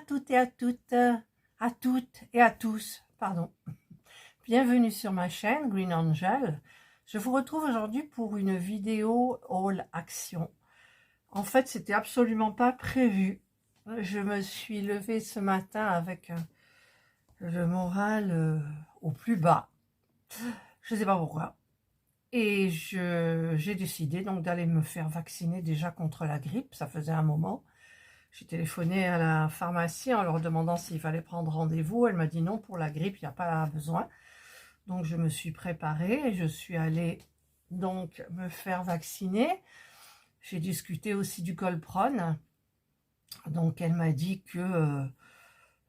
toutes et à toutes et à tous, pardon. Bienvenue sur ma chaîne Green Angel. Je vous retrouve aujourd'hui pour une vidéo haul action. En fait, c'était absolument pas prévu. Je me suis levée ce matin avec le moral au plus bas. Je ne sais pas pourquoi. Et j'ai décidé donc d'aller me faire vacciner déjà contre la grippe. Ça faisait un moment. J'ai téléphoné à la pharmacie en leur demandant s'il fallait prendre rendez-vous. Elle m'a dit non, pour la grippe, il n'y a pas besoin. Donc, je me suis préparée et je suis allée donc me faire vacciner. J'ai discuté aussi du Colpron. Donc, elle m'a dit que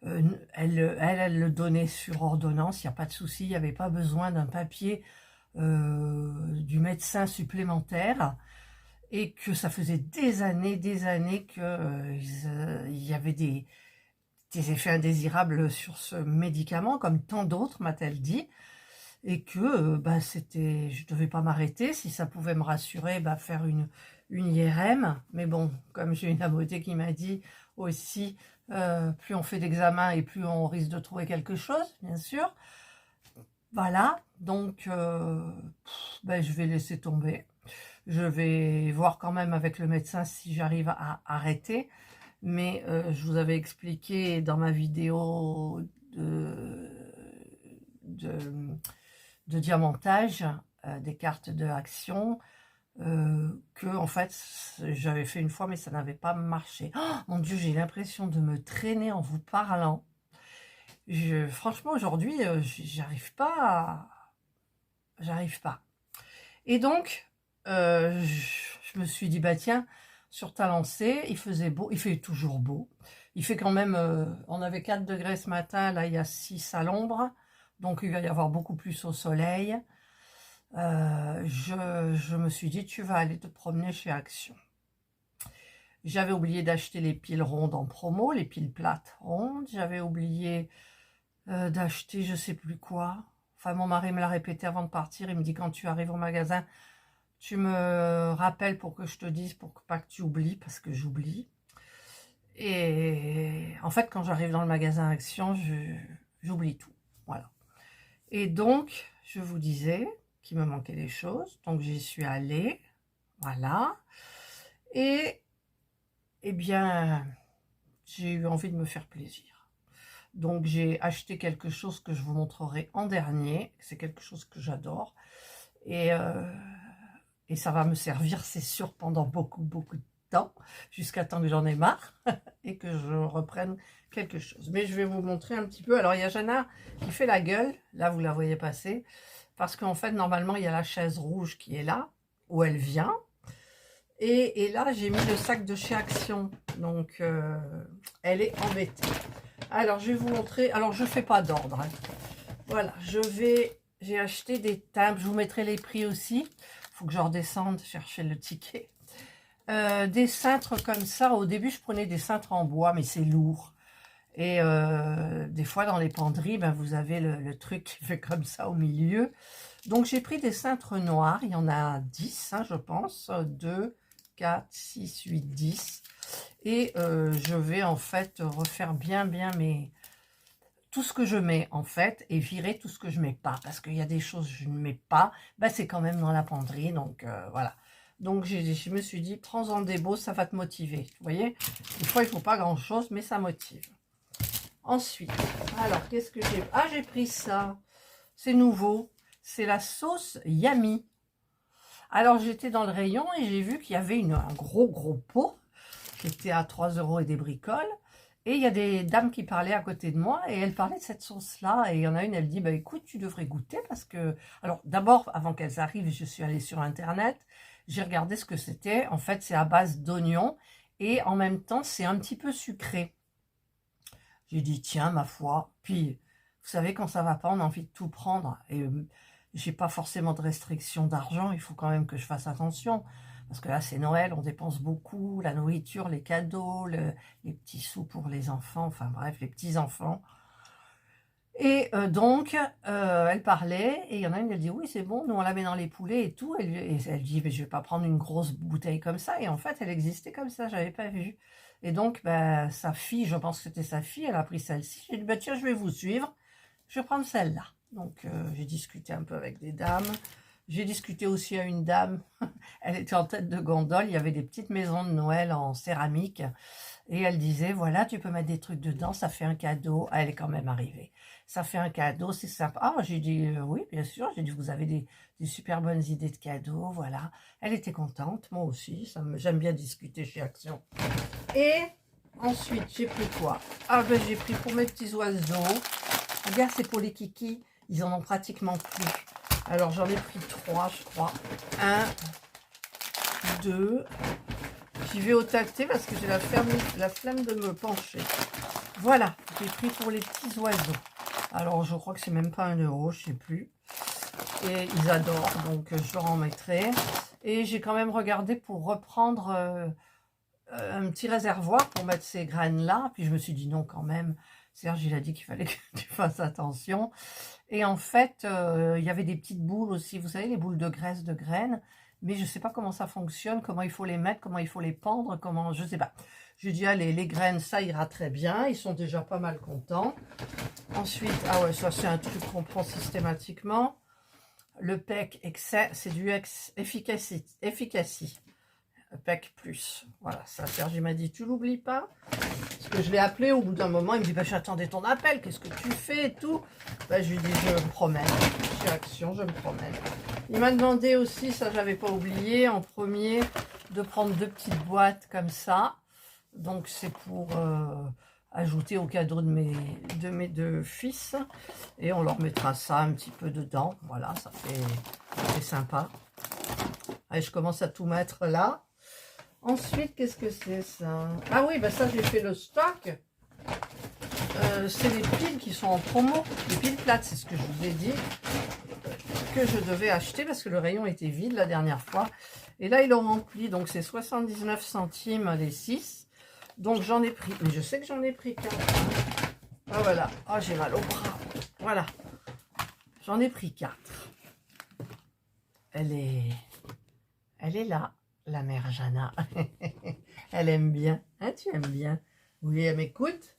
elle le donnait sur ordonnance. Il n'y a pas de souci, il n'y avait pas besoin d'un papier du médecin supplémentaire. Et que ça faisait des années que il y avait des effets indésirables sur ce médicament, comme tant d'autres, m'a-t-elle dit, et que je ne devais pas m'arrêter, si ça pouvait me rassurer, faire une IRM. Mais bon, comme j'ai une amoureuse qui m'a dit aussi, plus on fait d'examens et plus on risque de trouver quelque chose, bien sûr. Voilà, donc je vais laisser tomber. Je vais voir quand même avec le médecin si j'arrive à arrêter. Mais je vous avais expliqué dans ma vidéo de diamantage des cartes de action que en fait j'avais fait une fois mais ça n'avait pas marché. Oh, mon Dieu, j'ai l'impression de me traîner en vous parlant. Franchement aujourd'hui j'arrive pas. J'arrive pas. Et donc, je me suis dit, bah tiens, sur ta lancée, il faisait beau, il fait toujours beau. Il fait quand même, on avait 4 degrés ce matin, là il y a 6 à l'ombre, donc il va y avoir beaucoup plus au soleil. Je me suis dit, tu vas aller te promener chez Action. J'avais oublié d'acheter les piles rondes en promo, les piles plates rondes. J'avais oublié d'acheter je sais plus quoi. Enfin, mon mari me l'a répété avant de partir. Il me dit, quand tu arrives au magasin, tu me rappelles pour que je te dise, pour pas que tu oublies, parce que j'oublie. Et en fait, quand j'arrive dans le magasin Action, j'oublie tout. Voilà. Et donc, je vous disais qu'il me manquait des choses. Donc, j'y suis allée. Voilà. Et, eh bien, j'ai eu envie de me faire plaisir. Donc, j'ai acheté quelque chose que je vous montrerai en dernier. C'est quelque chose que j'adore. Et ça va me servir, c'est sûr, pendant beaucoup de temps, jusqu'à temps que j'en ai marre et que je reprenne quelque chose. Mais je vais vous montrer un petit peu. Alors, il y a Jana qui fait la gueule. Là, vous la voyez passer. Parce qu'en fait, normalement, il y a la chaise rouge qui est là, où elle vient. Et là, j'ai mis le sac de chez Action. Donc, elle est embêtée. Alors, je vais vous montrer. Alors, je ne fais pas d'ordre. Hein. Voilà, j'ai acheté des timbres. Je vous mettrai les prix aussi. Il faut que je redescende chercher le ticket. Des cintres comme ça. Au début, je prenais des cintres en bois, mais c'est lourd. Et des fois, dans les penderies, vous avez le truc qui fait comme ça au milieu. Donc, j'ai pris des cintres noirs. Il y en a 10, hein, je pense. 2, 4, 6, 8, 10. Et je vais en fait refaire bien tout ce que je mets en fait et virer tout ce que je mets pas. Parce qu'il y a des choses que je ne mets pas. C'est quand même dans la penderie. Donc, voilà. Donc, je me suis dit, prends-en des beaux, ça va te motiver. Vous voyez, des fois, il ne faut pas grand-chose, mais ça motive. Ensuite, alors, qu'est-ce que j'ai... Ah, j'ai pris ça. C'est nouveau. C'est la sauce Yami. Alors, j'étais dans le rayon et j'ai vu qu'il y avait un gros pot qui était à 3 € et des bricoles. Et il y a des dames qui parlaient à côté de moi et elles parlaient de cette sauce-là. Et il y en a une, elle dit, écoute, tu devrais goûter parce que... Alors, d'abord, avant qu'elles arrivent, je suis allée sur Internet. J'ai regardé ce que c'était. En fait, c'est à base d'oignons et en même temps, c'est un petit peu sucré. J'ai dit, tiens, ma foi. Puis, vous savez, quand ça va pas, on a envie de tout prendre. Et j'ai pas forcément de restriction d'argent. Il faut quand même que je fasse attention. Parce que là, c'est Noël, on dépense beaucoup. La nourriture, les cadeaux, les petits sous pour les enfants. Enfin bref, les petits-enfants. Et donc, elle parlait, et il y en a une, elle dit, oui, c'est bon, nous on la met dans les poulets et tout. Et elle dit, mais je vais pas prendre une grosse bouteille comme ça. Et en fait, elle existait comme ça, j'avais pas vu. Et donc, bah, sa fille, je pense que c'était sa fille, elle a pris celle-ci. J'ai dit, bah, tiens, je vais vous suivre, je vais prendre celle-là. Donc, j'ai discuté un peu avec des dames. J'ai discuté aussi à une dame, elle était en tête de gondole, il y avait des petites maisons de Noël en céramique. Et elle disait, voilà, tu peux mettre des trucs dedans, ça fait un cadeau. Ah, elle est quand même arrivée. Ça fait un cadeau, c'est sympa. Ah, j'ai dit, oui, bien sûr. J'ai dit, vous avez des super bonnes idées de cadeaux, voilà. Elle était contente, moi aussi. J'aime bien discuter chez Action. Et ensuite, j'ai pris quoi? Ah, ben, j'ai pris pour mes petits oiseaux. Regarde, c'est pour les kikis. Ils en ont pratiquement plus. Alors, j'en ai pris 3, je crois. 1, 2... J'y vais au tâté parce que j'ai la flemme de me pencher. Voilà, j'ai pris pour les petits oiseaux. Alors, je crois que c'est même pas 1 euro, je sais plus. Et ils adorent, donc je leur en mettrai. Et j'ai quand même regardé pour reprendre un petit réservoir pour mettre ces graines-là. Puis je me suis dit non, quand même. Serge, il a dit qu'il fallait que tu fasses attention. Et en fait, il y avait des petites boules aussi. Vous savez, les boules de graisse de graines. Mais je ne sais pas comment ça fonctionne, comment il faut les mettre, comment il faut les pendre, comment, je ne sais pas. Je dis, allez, les graines, ça ira très bien. Ils sont déjà pas mal contents. Ensuite, ah ouais, ça c'est un truc qu'on prend systématiquement. Le PEC Excès, c'est du Efficacy. PEC plus. Voilà, ça, Serge m'a dit, tu l'oublies pas. Parce que je l'ai appelé au bout d'un moment, il me dit, bah, j'attendais ton appel, qu'est-ce que tu fais et tout. Bah, je lui dis, je me promène. Chez Action, je me promène. Il m'a demandé aussi, ça j'avais pas oublié, en premier, de prendre 2 petites boîtes comme ça. Donc c'est pour ajouter au cadeau de mes 2 fils. Et on leur mettra ça un petit peu dedans. Voilà, ça fait sympa. Allez, je commence à tout mettre là. Ensuite, qu'est-ce que c'est ça? Ah oui, bah ça j'ai fait le stock. C'est les piles qui sont en promo. Les piles plates, c'est ce que je vous ai dit que je devais acheter parce que le rayon était vide la dernière fois. Et là, ils l'ont rempli. Donc, c'est 79 centimes les 6. Donc, j'en ai pris. Mais je sais que j'en ai pris 4. Ah, voilà. Ah, j'ai mal au bras. Voilà. J'en ai pris 4. Elle est là, la mère Jana. Elle aime bien. Hein, tu aimes bien? Oui, elle m'écoute.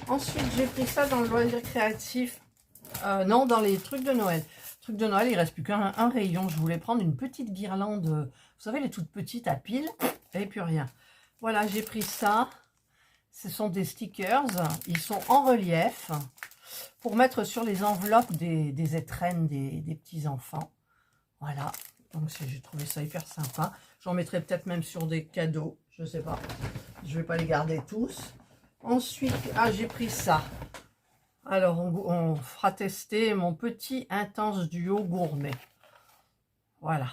Ensuite, j'ai pris ça dans le loisir créatif. Non, dans les trucs de Noël. Trucs de Noël, il ne reste plus qu'un rayon. Je voulais prendre une petite guirlande, vous savez, les toutes petites à piles, et plus rien. Voilà, j'ai pris ça. Ce sont des stickers. Ils sont en relief pour mettre sur les enveloppes des étrennes des petits-enfants. Voilà, donc j'ai trouvé ça hyper sympa. J'en mettrai peut-être même sur des cadeaux, je ne sais pas. Je ne vais pas les garder tous. Ensuite, ah, j'ai pris ça. Alors, on fera tester mon petit intense duo gourmet. Voilà.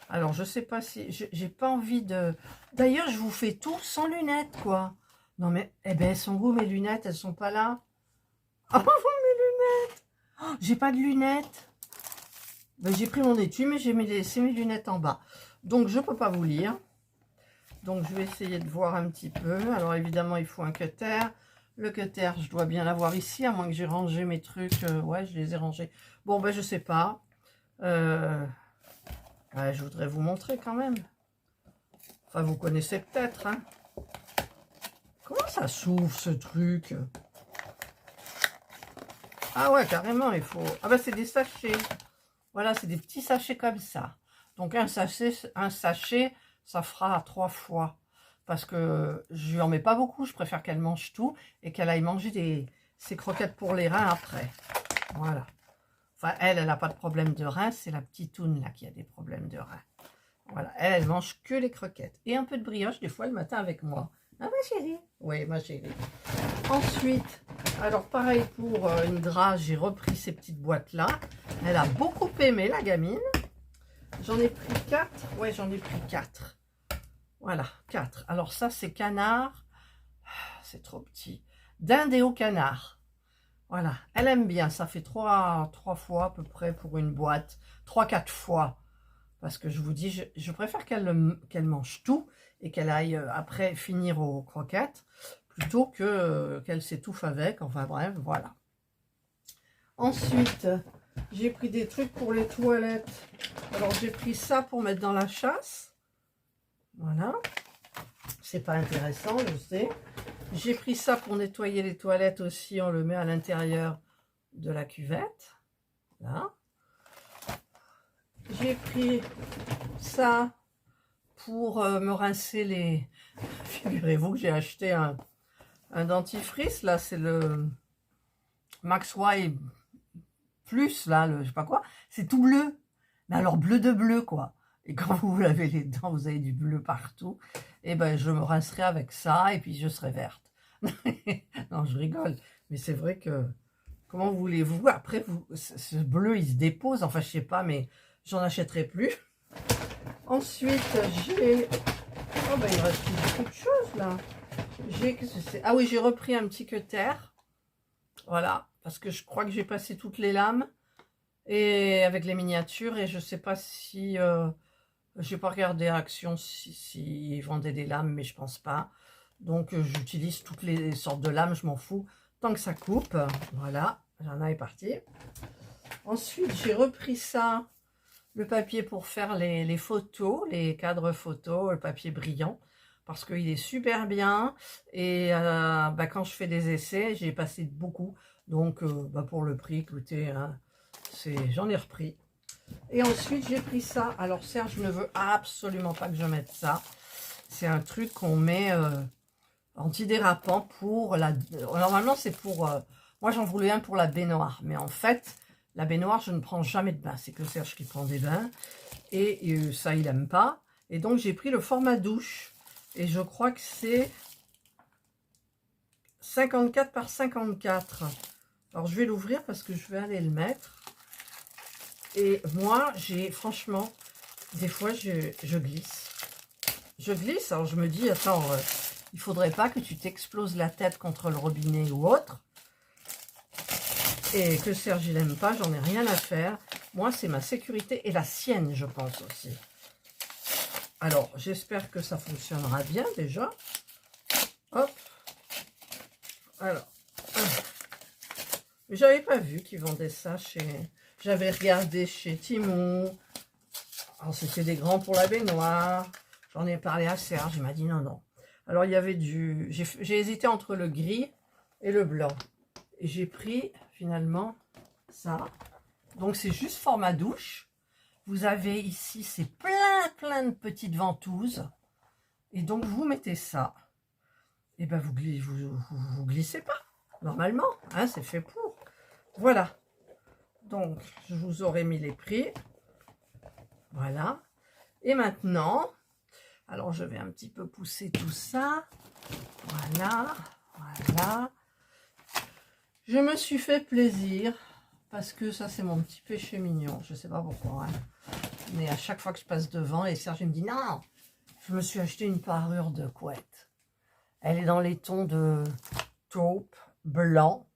Alors, je sais pas si... J'ai pas envie de... D'ailleurs, je vous fais tout sans lunettes, quoi. Non, mais... Eh ben, elles sont où, mes lunettes? Elles sont pas là. Oh, mes lunettes! Oh, j'ai pas de lunettes. Ben, j'ai pris mon étui, mais j'ai laissé mes lunettes en bas. Donc, je peux pas vous lire. Donc, je vais essayer de voir un petit peu. Alors, évidemment, il faut un cutter. Le cutter, je dois bien l'avoir ici, à moins que j'ai rangé mes trucs. Ouais, je les ai rangés. Bon, ben, je sais pas. Ouais, je voudrais vous montrer quand même. Enfin, vous connaissez peut-être, hein. Comment ça s'ouvre, ce truc? Ah ouais, carrément, il faut... Ah ben, c'est des sachets. Voilà, c'est des petits sachets comme ça. Donc, un sachet, ça fera 3 fois. Parce que je lui en mets pas beaucoup, je préfère qu'elle mange tout et qu'elle aille manger ses croquettes pour les reins après. Voilà. Enfin, elle n'a pas de problème de reins, c'est la petite toune là qui a des problèmes de reins. Voilà, elle mange que les croquettes. Et un peu de brioche des fois le matin avec moi. Ah ma chérie? Oui, ma chérie. Ensuite, alors pareil pour Indra, j'ai repris ces petites boîtes là. Elle a beaucoup aimé la gamine. J'en ai pris 4. Ouais, j'en ai pris 4. Voilà, 4. Alors ça, c'est canard. C'est trop petit. Dinde et au canard. Voilà, elle aime bien. Ça fait 3 fois à peu près pour une boîte. 3-4 fois. Parce que je vous dis, je préfère qu'elle mange tout et qu'elle aille après finir aux croquettes plutôt que qu'elle s'étouffe avec. Enfin bref, voilà. Ensuite, j'ai pris des trucs pour les toilettes. Alors, j'ai pris ça pour mettre dans la chasse. Voilà. C'est pas intéressant, je sais. J'ai pris ça pour nettoyer les toilettes aussi. On le met à l'intérieur de la cuvette. Là. J'ai pris ça pour me rincer les... Figurez-vous que j'ai acheté un dentifrice. Là, c'est le Max Y Plus, là, le je sais pas quoi. C'est tout bleu. Mais alors, bleu de bleu, quoi. Et quand vous vous lavez les dents, vous avez du bleu partout. Et ben, je me rincerai avec ça et puis je serai verte. Non, je rigole. Mais c'est vrai que... Comment voulez-vous? Après, ce bleu, il se dépose. Enfin, je sais pas, mais j'en achèterai plus. Ensuite, j'ai... Oh, ben, il reste beaucoup de choses, là. Ah oui, j'ai repris un petit cutter. Voilà. Parce que je crois que j'ai passé toutes les lames. Et avec les miniatures. Et je sais pas si... j'ai pas regardé Action si ils vendaient des lames, mais je pense pas. Donc, j'utilise toutes les sortes de lames. Je m'en fous. Tant que ça coupe. Voilà. J'en ai parti. Ensuite, j'ai repris ça. Le papier pour faire les photos, les cadres photos, le papier brillant, parce qu'il est super bien. Et bah, quand je fais des essais, j'ai passé beaucoup. Donc, bah, pour le prix, écoutez, hein, j'en ai repris. Et ensuite, j'ai pris ça. Alors, Serge ne veut absolument pas que je mette ça. C'est un truc qu'on met antidérapant pour la... Normalement, c'est pour... moi, j'en voulais un pour la baignoire. Mais en fait... La baignoire, je ne prends jamais de bain. C'est que Serge qui prend des bains. Et ça, il n'aime pas. Et donc, j'ai pris le format douche. Et je crois que c'est 54 par 54. Alors, je vais l'ouvrir parce que je vais aller le mettre. Et moi, franchement, des fois, je glisse. Je glisse. Alors, je me dis, attends, il faudrait pas que tu t'exploses la tête contre le robinet ou autre. Et que Serge il n'aime pas, j'en ai rien à faire. Moi, c'est ma sécurité et la sienne, je pense aussi. Alors, j'espère que ça fonctionnera bien déjà. Hop. Alors. J'avais pas vu qu'ils vendaient ça chez... J'avais regardé chez Temu. Alors, c'était des grands pour la baignoire. J'en ai parlé à Serge, il m'a dit non, non. Alors, il y avait du... J'ai hésité entre le gris et le blanc. Et j'ai pris... finalement ça, donc c'est juste format douche. Vous avez ici c'est plein de petites ventouses et donc vous mettez ça et ben vous glissez pas normalement, hein, c'est fait pour. Voilà, donc je vous aurais mis les prix. Voilà, et maintenant alors je vais un petit peu pousser tout ça. Voilà. Je me suis fait plaisir, parce que ça, c'est mon petit péché mignon. Je ne sais pas pourquoi. Hein. Mais à chaque fois que je passe devant, et Serge me dit, non, je me suis acheté une parure de couette. Elle est dans les tons de taupe, blanc,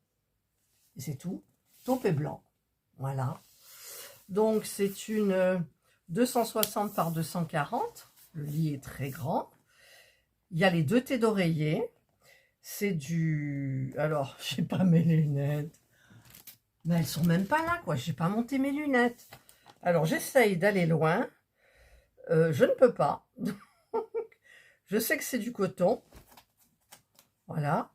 et c'est tout. Taupe et blanc. Voilà. Donc, c'est une 260 par 240. Le lit est très grand. Il y a les 2 thés d'oreiller. C'est du... Alors, j'ai pas mes lunettes. Mais elles sont même pas là, quoi. J'ai pas monté mes lunettes. Alors, j'essaye d'aller loin. Je ne peux pas. Je sais que c'est du coton. Voilà.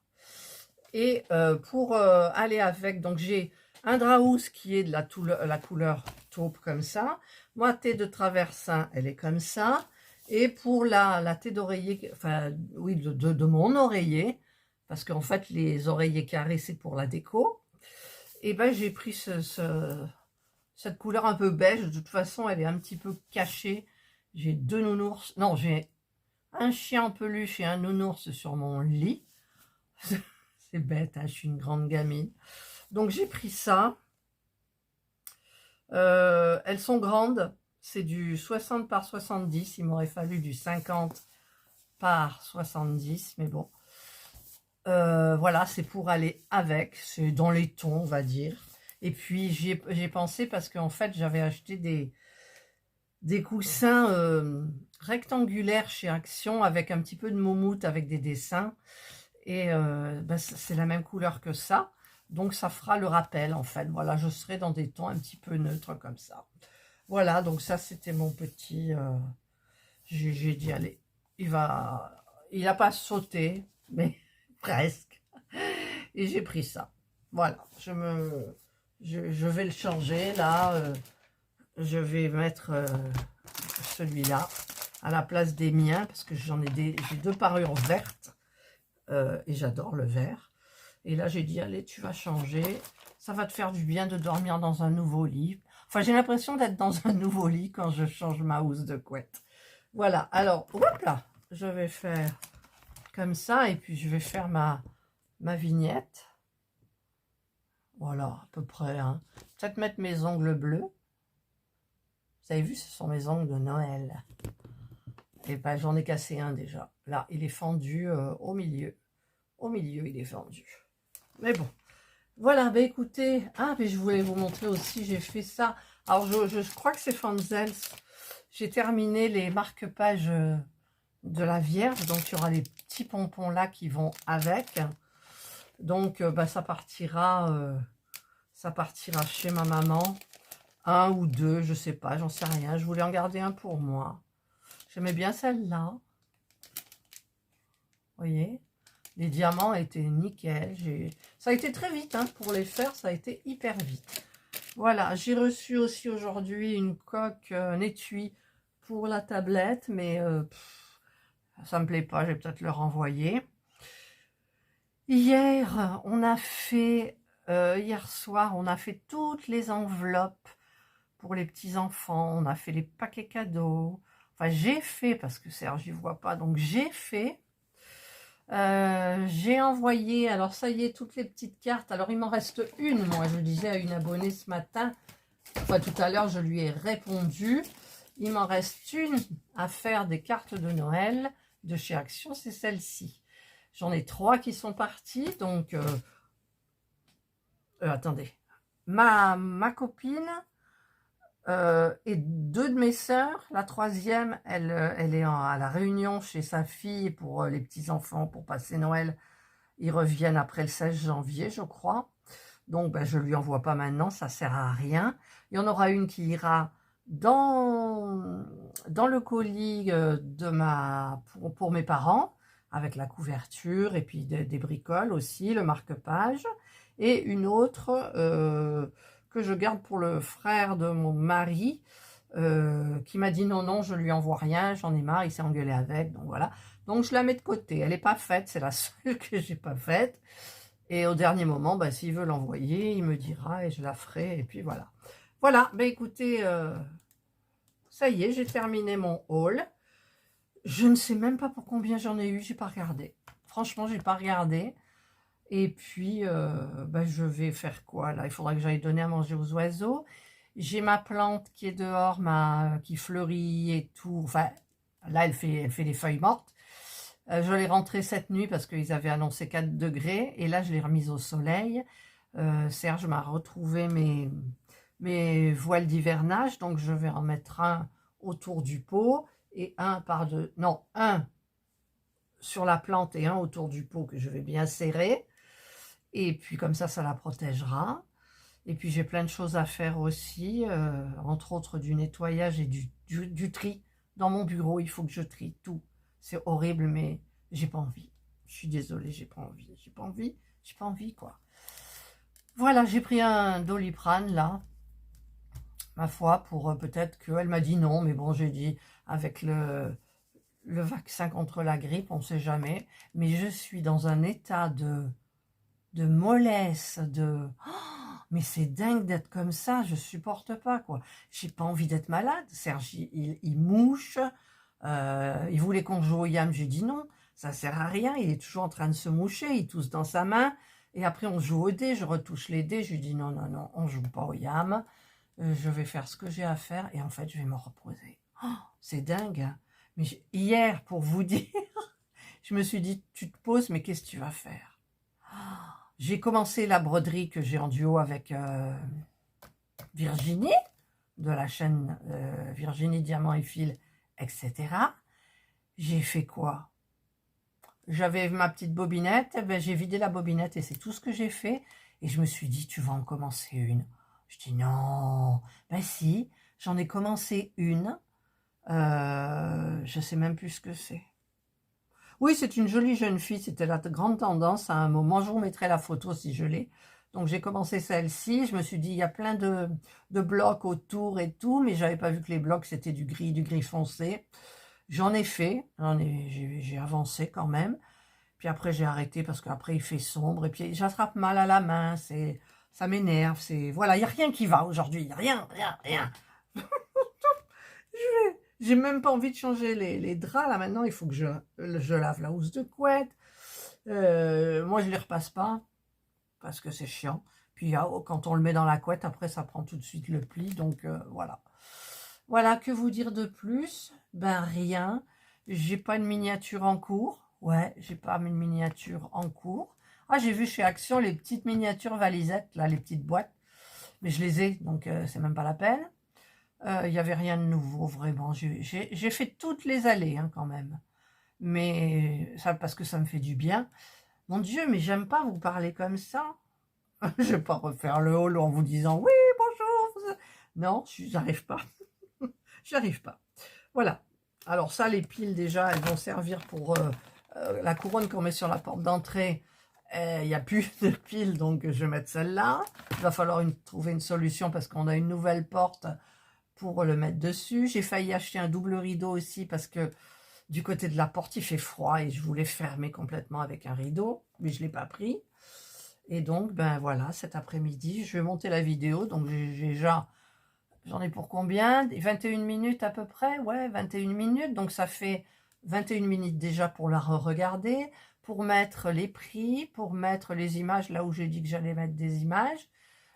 Et pour aller avec... Donc, j'ai un draus qui est de la couleur taupe comme ça. Moi, thé de traversin, elle est comme ça. Et pour la thé d'oreiller... Enfin, oui, de mon oreiller... Parce qu'en fait, les oreillers carrés, c'est pour la déco. Et ben, j'ai pris cette couleur un peu beige. De toute façon, elle est un petit peu cachée. J'ai 2 nounours. Non, j'ai un chien en peluche et un nounours sur mon lit. C'est bête, hein, je suis une grande gamine. Donc, j'ai pris ça. Elles sont grandes. C'est du 60 par 70. Il m'aurait fallu du 50 par 70. Mais bon. Voilà, c'est pour aller avec, c'est dans les tons, on va dire. Et puis, j'ai pensé parce qu'en fait, j'avais acheté des coussins rectangulaires chez Action avec un petit peu de moumoute, avec des dessins. Et bah, c'est la même couleur que ça. Donc, ça fera le rappel, en fait. Voilà, je serai dans des tons un petit peu neutres comme ça. Voilà, donc ça, c'était mon petit... j'ai dit, allez, il n'a pas sauté, mais presque. Et j'ai pris ça. Voilà, je vais le changer, là. Je vais mettre celui-là à la place des miens, parce que j'ai 2 parures vertes, et j'adore le vert. Et là, j'ai dit, allez, tu vas changer. Ça va te faire du bien de dormir dans un nouveau lit. Enfin, j'ai l'impression d'être dans un nouveau lit quand je change ma housse de couette. Voilà, alors, hop là, je vais faire comme ça, et puis je vais faire ma vignette. Voilà, à peu près. Hein. Peut-être mettre mes ongles bleus. Vous avez vu, ce sont mes ongles de Noël. Et ben, j'en ai cassé un déjà. Là, il est fendu au milieu. Au milieu, il est fendu. Mais bon. Voilà, ben écoutez. Ah, mais je voulais vous montrer aussi, j'ai fait ça. Alors, je crois que c'est Fanzels. J'ai terminé les marque-pages de la Vierge. Donc, il y aura les petits pompons là qui vont avec. Donc, ben, ça partira chez ma maman. 1 ou 2, je sais pas, j'en sais rien. Je voulais en garder un pour moi. J'aimais bien celle-là. Vous voyez, les diamants étaient nickel. Ça a été très vite hein, pour les faire, ça a été hyper vite. Voilà, j'ai reçu aussi aujourd'hui une coque, un étui pour la tablette, mais ça me plaît pas, je vais peut-être le renvoyer. Hier, hier soir, on a fait toutes les enveloppes pour les petits-enfants, on a fait les paquets cadeaux. Enfin, j'ai fait, parce que Serge n'y voit pas, donc j'ai fait. J'ai envoyé, alors ça y est, toutes les petites cartes. Alors, il m'en reste une, moi, je disais à une abonnée ce matin. Enfin, tout à l'heure, je lui ai répondu. Il m'en reste une à faire des cartes de Noël de chez Action, c'est celle-ci. J'en ai 3 qui sont parties, donc... attendez. Ma copine... et 2 de mes sœurs, la 3e, elle est à la Réunion chez sa fille pour les petits-enfants, pour passer Noël. Ils reviennent après le 16 janvier, je crois. Donc, ben, je ne lui envoie pas maintenant, ça ne sert à rien. Il y en aura une qui ira dans le colis pour mes parents, avec la couverture et puis des bricoles aussi, le marque-page. Et une autre... que je garde pour le frère de mon mari, qui m'a dit non, je lui envoie rien, j'en ai marre, il s'est engueulé avec, donc voilà. Donc je la mets de côté, elle n'est pas faite, c'est la seule que j'ai pas faite. Et au dernier moment, bah, s'il veut l'envoyer, il me dira et je la ferai, et puis voilà. Voilà, bah écoutez, ça y est, j'ai terminé mon haul. Je ne sais même pas pour combien j'en ai eu, j'ai pas regardé. Franchement, j'ai pas regardé. Et puis, ben, je vais faire quoi là? Il faudra que j'aille donner à manger aux oiseaux. J'ai ma plante qui est dehors, qui fleurit et tout. Enfin, là, elle fait les feuilles mortes. Je l'ai rentrée cette nuit parce qu'ils avaient annoncé 4 degrés. Et là, je l'ai remise au soleil. Serge m'a retrouvé mes voiles d'hivernage. Donc, je vais en mettre un autour du pot et un non, un sur la plante et un autour du pot que je vais bien serrer. Et puis comme ça la protégera. Et puis j'ai plein de choses à faire aussi, entre autres du nettoyage et du tri. Dans mon bureau, il faut que je trie tout. C'est horrible, mais j'ai pas envie. Je suis désolée, j'ai pas envie. J'ai pas envie, quoi. Voilà, j'ai pris un Doliprane, là, ma foi, pour peut-être qu'elle m'a dit non, mais bon, j'ai dit, avec le vaccin contre la grippe, on ne sait jamais. Mais je suis dans un état de mollesse, mais c'est dingue d'être comme ça, je supporte pas, quoi. J'ai pas envie d'être malade. Serge, il mouche, il voulait qu'on joue au yam, j'ai dit non, ça sert à rien, il est toujours en train de se moucher, il tousse dans sa main, et après on joue au dé, je retouche les dés, je lui dis non, on joue pas au yam, je vais faire ce que j'ai à faire, et en fait je vais me reposer. Oh, c'est dingue, hein. Mais hier, pour vous dire, je me suis dit, tu te poses, mais qu'est-ce que tu vas faire? J'ai commencé la broderie que j'ai en duo avec Virginie, de la chaîne Virginie Diamant et Fil, etc. J'ai fait quoi? J'avais ma petite bobinette, eh ben, j'ai vidé la bobinette et c'est tout ce que j'ai fait. Et je me suis dit, tu vas en commencer une. Je dis, non. Ben si, j'en ai commencé une. Je sais même plus ce que c'est. Oui, c'est une jolie jeune fille. C'était la grande tendance à un moment. Je vous mettrai la photo si je l'ai. Donc j'ai commencé celle-ci. Je me suis dit, il y a plein de blocs autour et tout. Mais j'avais pas vu que les blocs, c'était du gris foncé. J'en ai fait. J'ai avancé quand même. Puis après, j'ai arrêté parce qu'après, il fait sombre. Et puis, j'attrape mal à la main. Ça m'énerve. Voilà, il n'y a rien qui va aujourd'hui. Rien, rien, rien. J'ai même pas envie de changer les draps. Là, maintenant, il faut que je lave la housse de couette. Moi, je les repasse pas parce que c'est chiant. Puis, quand on le met dans la couette, après, ça prend tout de suite le pli. Donc, voilà. Voilà, que vous dire de plus? Ben, rien. J'ai pas une miniature en cours. Ouais, j'ai pas une miniature en cours. Ah, j'ai vu chez Action les petites miniatures valisettes, là, les petites boîtes. Mais je les ai, donc c'est même pas la peine. Il n'y avait rien de nouveau, vraiment. J'ai fait toutes les allées, hein, quand même. Mais ça, parce que ça me fait du bien. Mon Dieu, mais j'aime pas vous parler comme ça. Je vais pas refaire le hall en vous disant oui, bonjour. Non, j'arrive pas. J'arrive pas. Voilà. Alors ça, les piles, déjà, elles vont servir pour la couronne qu'on met sur la porte d'entrée. Il n'y a plus de piles, donc je vais mettre celle-là. Il va falloir trouver une solution parce qu'on a une nouvelle porte pour le mettre dessus. J'ai failli acheter un double rideau aussi parce que du côté de la porte, il fait froid et je voulais fermer complètement avec un rideau, mais je ne l'ai pas pris. Et donc, ben voilà, cet après-midi, je vais monter la vidéo. Donc, j'en ai pour combien? 21 minutes à peu près? Ouais, 21 minutes. Donc, ça fait 21 minutes déjà pour la re-regarder, pour mettre les prix, pour mettre les images là où j'ai dit que j'allais mettre des images.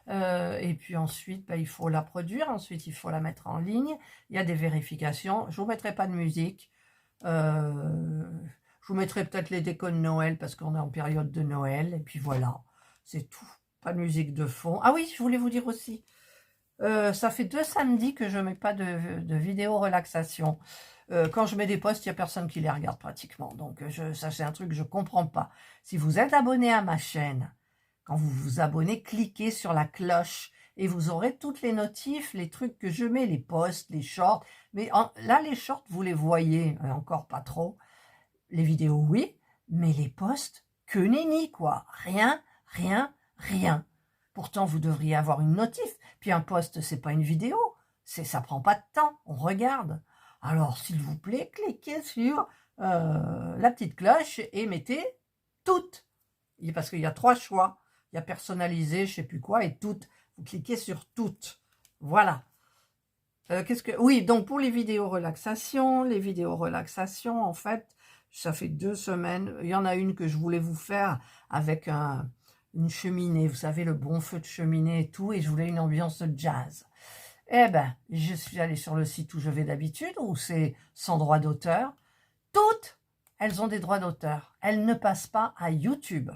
Et puis ensuite, il faut la produire. Ensuite, il faut la mettre en ligne. Il y a des vérifications. Je ne vous mettrai pas de musique. Je vous mettrai peut-être les décos de Noël parce qu'on est en période de Noël. Et puis voilà, c'est tout. Pas de musique de fond. Ah oui, je voulais vous dire aussi. Ça fait 2 samedis que je ne mets pas de vidéo relaxation. Quand je mets des posts, il n'y a personne qui les regarde pratiquement. Donc ça, c'est un truc que je ne comprends pas. Si vous êtes abonné à ma chaîne, quand vous vous abonnez, cliquez sur la cloche et vous aurez toutes les notifs, les trucs que je mets, les posts, les shorts. Mais là, les shorts, vous les voyez, encore pas trop. Les vidéos, oui, mais les posts, que nenni, quoi. Rien, rien, rien. Pourtant, vous devriez avoir une notif. Puis un post, c'est pas une vidéo. Ça prend pas de temps. On regarde. Alors, s'il vous plaît, cliquez sur la petite cloche et mettez toutes. Parce qu'il y a 3 choix. Il y a personnalisé, je sais plus quoi, et toutes. Vous cliquez sur toutes. Voilà. Oui, donc pour les vidéos relaxation, en fait, ça fait 2 semaines. Il y en a une que je voulais vous faire avec une cheminée, vous savez, le bon feu de cheminée et tout, et je voulais une ambiance jazz. Eh ben, je suis allée sur le site où je vais d'habitude, où c'est sans droit d'auteur. Toutes, elles ont des droits d'auteur. Elles ne passent pas à YouTube.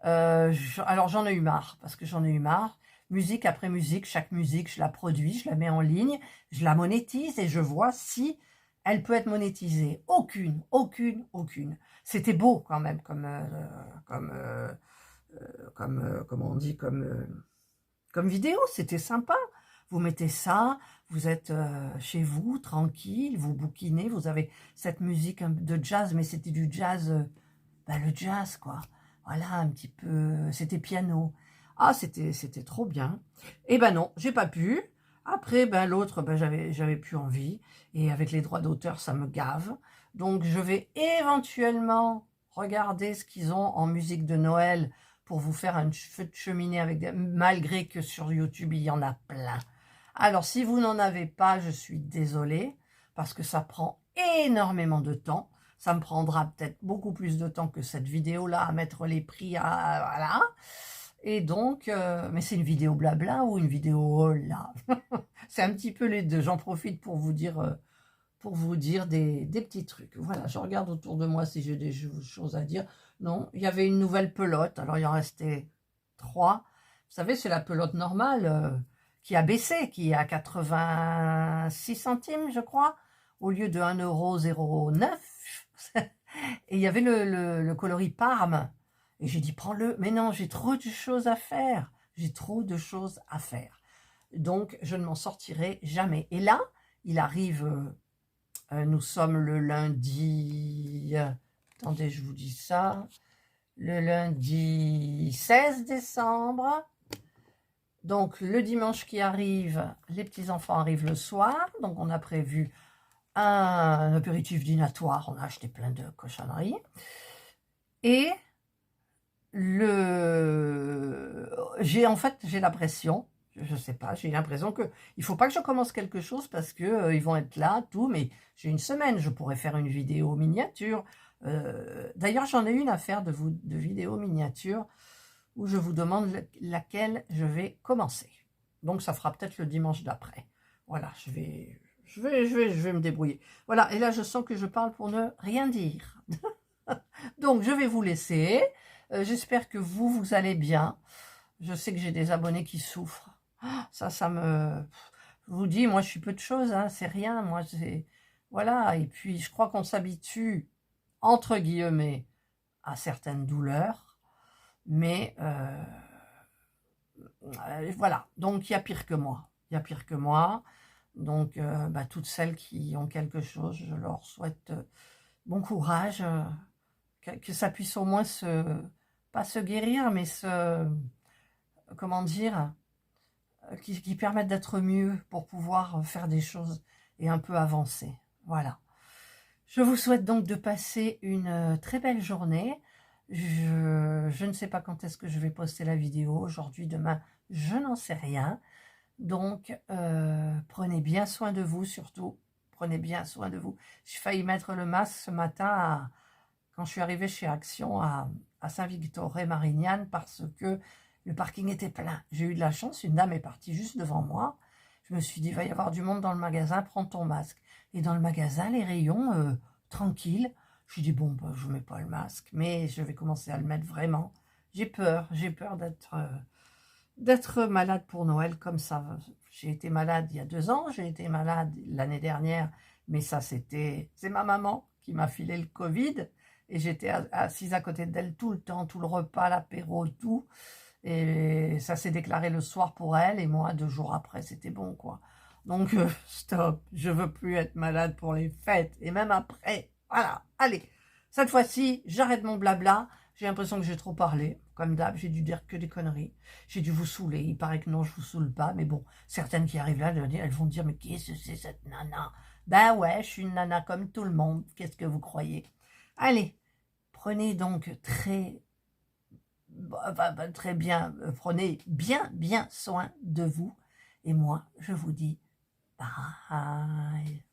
Alors j'en ai eu marre, parce que j'en ai eu marre. Musique après musique, chaque musique, je la produis, je la mets en ligne, je la monétise et je vois si elle peut être monétisée. Aucune, aucune, aucune. C'était beau quand même, comment on dit, comme vidéo, c'était sympa. Vous mettez ça, vous êtes chez vous, tranquille, vous bouquinez, vous avez cette musique de jazz, mais c'était du jazz, le jazz quoi. Voilà, un petit peu, c'était piano. Ah, c'était trop bien. Eh ben non, j'ai pas pu. Après, l'autre, j'avais plus envie. Et avec les droits d'auteur, ça me gave. Donc, je vais éventuellement regarder ce qu'ils ont en musique de Noël pour vous faire un feu de cheminée malgré que sur YouTube, il y en a plein. Alors, si vous n'en avez pas, je suis désolée, parce que ça prend énormément de temps. Ça me prendra peut-être beaucoup plus de temps que cette vidéo-là à mettre les prix à... Voilà. Et donc, mais c'est une vidéo blabla ou une vidéo haul, là. C'est un petit peu les deux. J'en profite pour vous dire des petits trucs. Voilà, je regarde autour de moi si j'ai des choses à dire. Non, il y avait une nouvelle pelote. Alors, il en restait 3. Vous savez, c'est la pelote normale qui a baissé, qui est à 86 centimes, je crois, au lieu de 1,09 €. Et il y avait le coloris Parme. Et j'ai dit, prends-le. Mais non, j'ai trop de choses à faire. J'ai trop de choses à faire. Donc, je ne m'en sortirai jamais. Et là, il arrive, nous sommes le lundi, attendez, je vous dis ça, le lundi 16 décembre. Donc, le dimanche qui arrive, les petits-enfants arrivent le soir. Donc, on a prévu un apéritif dînatoire. On a acheté plein de cochonneries. Et j'ai la pression. Je sais pas, j'ai l'impression que il faut pas que je commence quelque chose parce que ils vont être là, tout. Mais j'ai une semaine, je pourrais faire une vidéo miniature. D'ailleurs, j'en ai une à faire de vidéo miniature où je vous demande laquelle je vais commencer. Donc, ça fera peut-être le dimanche d'après. Voilà, je vais me débrouiller. Voilà, et là, je sens que je parle pour ne rien dire. Donc, je vais vous laisser. J'espère que vous allez bien. Je sais que j'ai des abonnés qui souffrent. Ça me... Je vous dis, moi, je suis peu de choses, hein, c'est rien. Moi, c'est... Voilà, et puis, je crois qu'on s'habitue, entre guillemets, à certaines douleurs. Mais voilà, donc il y a pire que moi. Il y a pire que moi. Donc, toutes celles qui ont quelque chose, je leur souhaite bon courage, que ça puisse au moins pas se guérir, mais comment dire, qui permettent d'être mieux pour pouvoir faire des choses et un peu avancer. Voilà. Je vous souhaite donc de passer une très belle journée. Je ne sais pas quand est-ce que je vais poster la vidéo, aujourd'hui, demain, je n'en sais rien. Donc, prenez bien soin de vous, surtout. Prenez bien soin de vous. J'ai failli mettre le masque ce matin quand je suis arrivée chez Action à Saint-Victor-et-Marignane parce que le parking était plein. J'ai eu de la chance, une dame est partie juste devant moi. Je me suis dit, il va y avoir du monde dans le magasin, prends ton masque. Et dans le magasin, les rayons, tranquilles. Je me suis dit, bon, je ne mets pas le masque, mais je vais commencer à le mettre vraiment. J'ai peur d'être malade pour Noël comme ça. J'ai été malade il y a 2 ans, j'ai été malade l'année dernière, mais ça c'est ma maman qui m'a filé le Covid, et j'étais assise à côté d'elle tout le temps, tout le repas, l'apéro, tout, et ça s'est déclaré le soir pour elle, et moi 2 jours après c'était bon quoi. Donc stop, je veux plus être malade pour les fêtes, et même après, voilà, allez, cette fois-ci j'arrête mon blabla. J'ai l'impression que j'ai trop parlé, comme d'hab, j'ai dû dire que des conneries. J'ai dû vous saouler, il paraît que non, je vous saoule pas, mais bon, certaines qui arrivent là, elles vont dire, mais qu'est-ce que c'est cette nana? Ben ouais, je suis une nana comme tout le monde, qu'est-ce que vous croyez? Allez, prenez donc très bien, prenez bien soin de vous, et moi, je vous dis bye.